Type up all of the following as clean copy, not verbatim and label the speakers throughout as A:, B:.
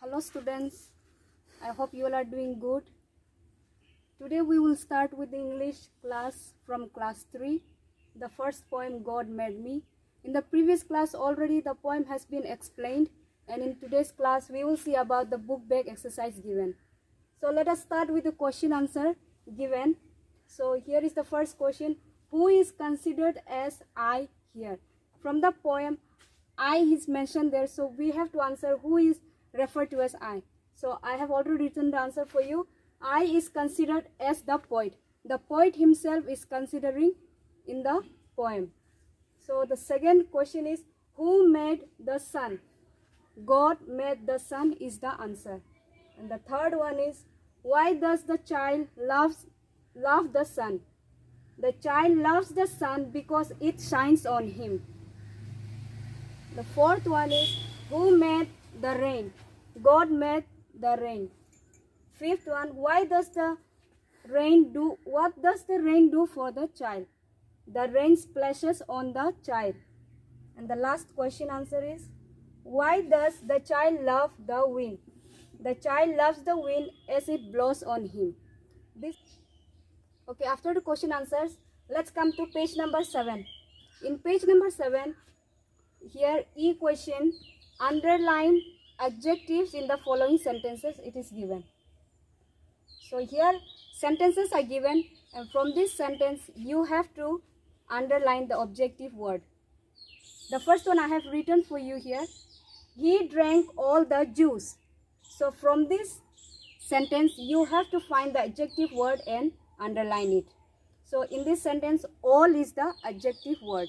A: Hello students, I hope you all are doing good. Today we will start with the English class from class 3, the first poem God Made Me. In the previous class already the poem has been explained, and in today's class we will see about the book bag exercise given. So let us start with the question answer given. So here is the first question: who is considered as I here? From the poem, I is mentioned there, so we have to answer who is referred to as I. So I have already written the answer for you. I is considered as the poet. The poet himself is considering in the poem. So the second question is, who made the sun? God made the sun is the answer. And the third one is, why does the child love the sun? The child loves the sun because it shines on him. The fourth one is, who made the rain? God made the rain. Fifth one, why does the rain do? What does the rain do for the child? The rain splashes on the child. And the last question answer is, why does the child love the wind? The child loves the wind as it blows on him. Okay, after the question answers, let's come to page number 7. In page number 7, here E question, underline adjectives in the following sentences it is given. So here sentences are given, and from this sentence you have to underline the objective word. The first one I have written for you here, he drank all the juice. So from this sentence you have to find the adjective word and underline it. So in this sentence all is the adjective word.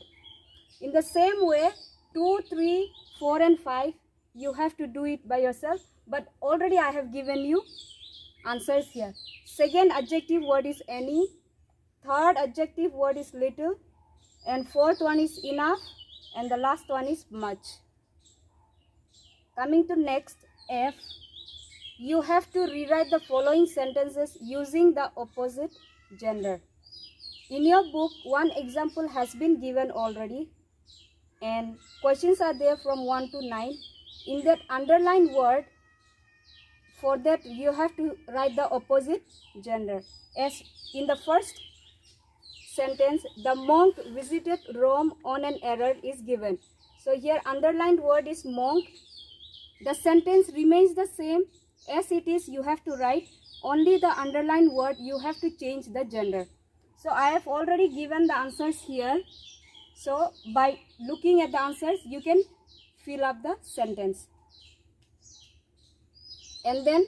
A: In the same way 2, 3, 4 and 5 you have to do it by yourself, but already I have given you answers here. Second adjective word is any, third adjective word is little, and fourth one is enough, and the last one is much. Coming to next F, you have to rewrite the following sentences using the opposite gender. In your book one example has been given already, and questions are there from 1 to 9. In that underlined word, for that you have to write the opposite gender. As in the first sentence, the monk visited Rome on an errand is given. So here underlined word is monk. The sentence remains the same as it is, you have to write only the underlined word, you have to change the gender. So I have already given the answers here. So by looking at the answers you can fill up the sentence. And then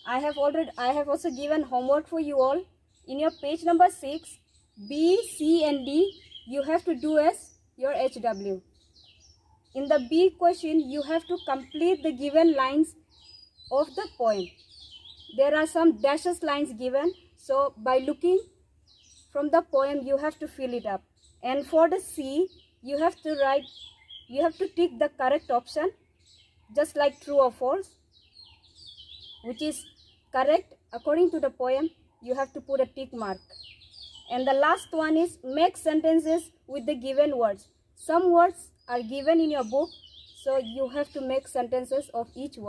A: I have also given homework for you all. In your page number 6, B, C and D you have to do as your HW. In the B question you have to complete the given lines of the poem. There are some dashes lines given, so by looking from the poem you have to fill it up. And for the C you have to tick the correct option, just like true or false, which is correct according to the poem. You have to put a tick mark. And the last one is make sentences with the given words. Some words are given in your book, so you have to make sentences of each word.